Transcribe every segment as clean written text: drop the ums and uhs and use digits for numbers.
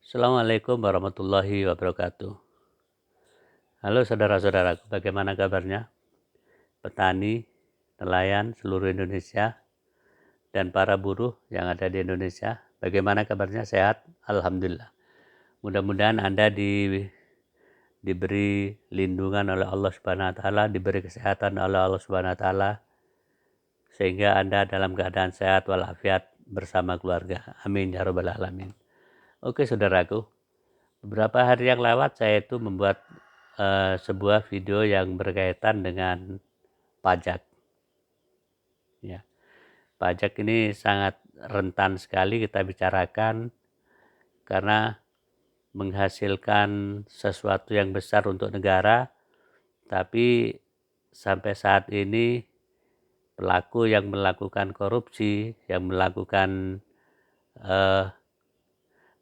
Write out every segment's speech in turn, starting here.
Assalamualaikum warahmatullahi wabarakatuh. Halo saudara-saudaraku, bagaimana kabarnya? Petani, nelayan seluruh Indonesia, dan para buruh yang ada di Indonesia, bagaimana kabarnya? Sehat? Alhamdulillah. Mudah-mudahan Anda diberi lindungan oleh Allah Subhanahu wa taala, diberi kesehatan oleh Allah Subhanahu wa taala, sehingga Anda dalam keadaan sehat walafiat bersama keluarga. Amin ya rabbal alamin. Oke saudaraku, beberapa hari yang lewat saya itu membuat sebuah video yang berkaitan dengan pajak. Ya, pajak ini sangat rentan sekali kita bicarakan karena menghasilkan sesuatu yang besar untuk negara, tapi sampai saat ini pelaku yang melakukan korupsi, yang melakukan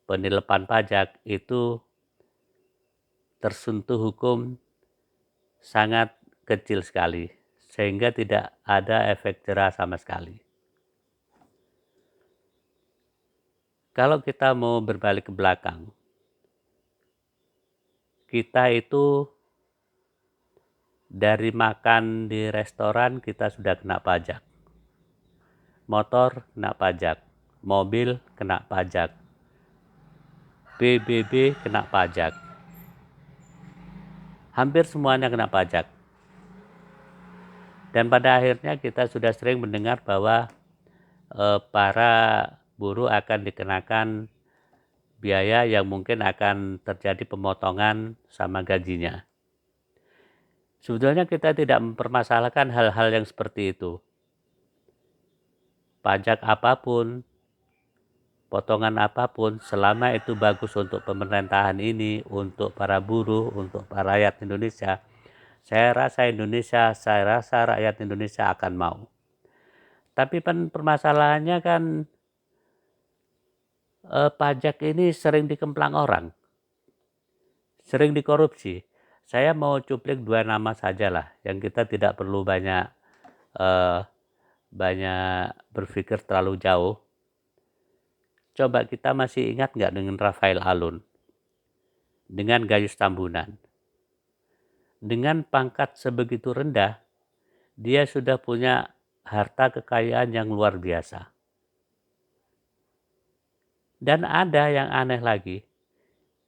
penerimaan pajak itu tersentuh hukum sangat kecil sekali, sehingga tidak ada efek jerah sama sekali. Kalau kita mau berbalik ke belakang, kita itu dari makan di restoran kita sudah kena pajak. Motor kena pajak, mobil kena pajak, PBB kena pajak. Hampir semuanya kena pajak. Dan pada akhirnya kita sudah sering mendengar bahwa para buruh akan dikenakan biaya yang mungkin akan terjadi pemotongan sama gajinya. Sebetulnya kita tidak mempermasalahkan hal-hal yang seperti itu. Pajak apapun, potongan apapun, selama itu bagus untuk pemerintahan ini, untuk para buruh, untuk para rakyat Indonesia, saya rasa rakyat Indonesia akan mau. Tapi permasalahannya kan pajak ini sering dikemplang orang, sering dikorupsi. Saya mau cuplik 2 nama sajalah, yang kita tidak perlu banyak berpikir terlalu jauh. Coba kita masih ingat nggak dengan Rafael Alun, dengan Gayus Tambunan? Dengan pangkat sebegitu rendah, dia sudah punya harta kekayaan yang luar biasa. Dan ada yang aneh lagi,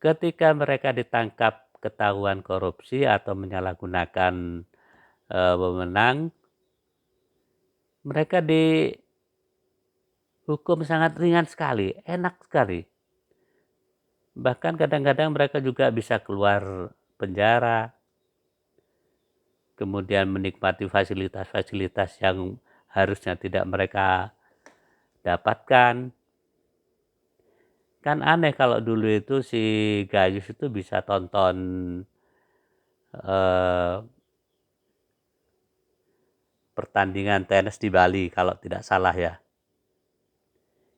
ketika mereka ditangkap ketahuan korupsi atau menyalahgunakan wewenang, mereka dihukum sangat ringan sekali, enak sekali. Bahkan kadang-kadang mereka juga bisa keluar penjara, kemudian menikmati fasilitas-fasilitas yang harusnya tidak mereka dapatkan. Kan aneh kalau dulu itu si Gayus itu bisa tonton pertandingan tenis di Bali kalau tidak salah ya.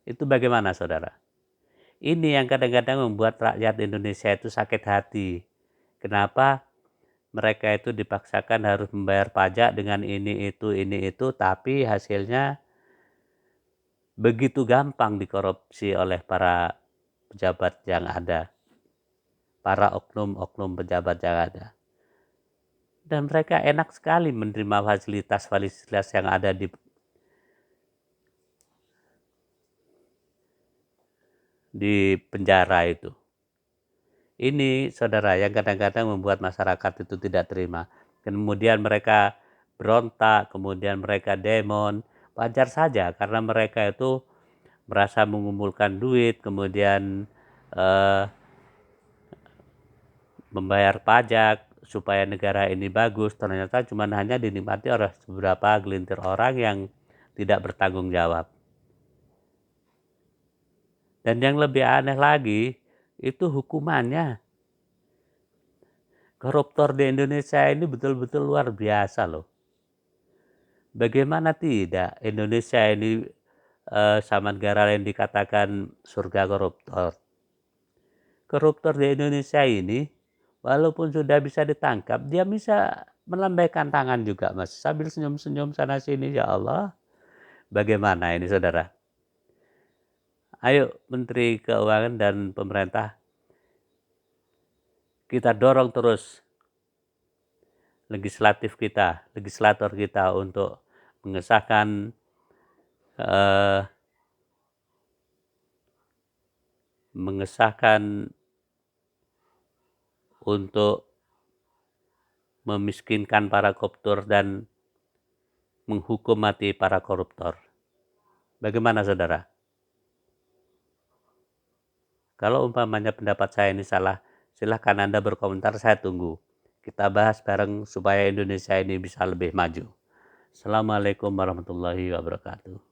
Itu bagaimana saudara? Ini yang kadang-kadang membuat rakyat Indonesia itu sakit hati. Kenapa mereka itu dipaksakan harus membayar pajak dengan ini itu, tapi hasilnya begitu gampang dikorupsi oleh para pejabat yang ada, para oknum-oknum pejabat yang ada. Dan mereka enak sekali menerima fasilitas-fasilitas yang ada di penjara itu. Ini saudara yang kadang-kadang membuat masyarakat itu tidak terima. Kemudian mereka berontak, kemudian mereka demon. Wajar saja karena mereka itu merasa mengumpulkan duit, kemudian membayar pajak supaya negara ini bagus, ternyata cuma hanya dinikmati oleh beberapa gelintir orang yang tidak bertanggung jawab. Dan yang lebih aneh lagi, itu hukumannya. Koruptor di Indonesia ini betul-betul luar biasa loh. Bagaimana tidak Indonesia ini sama negara lain dikatakan surga koruptor. Koruptor di Indonesia ini walaupun sudah bisa ditangkap, dia bisa melambaikan tangan juga mas, sambil senyum-senyum sana sini. Ya Allah, bagaimana ini saudara? Ayo Menteri Keuangan dan pemerintah kita dorong terus legislator kita untuk mengesahkan eh, untuk memiskinkan para koruptor dan menghukum mati para koruptor. Bagaimana saudara? Kalau umpamanya pendapat saya ini salah, silahkan Anda berkomentar, saya tunggu. Kita bahas bareng supaya Indonesia ini bisa lebih maju. Assalamualaikum warahmatullahi wabarakatuh.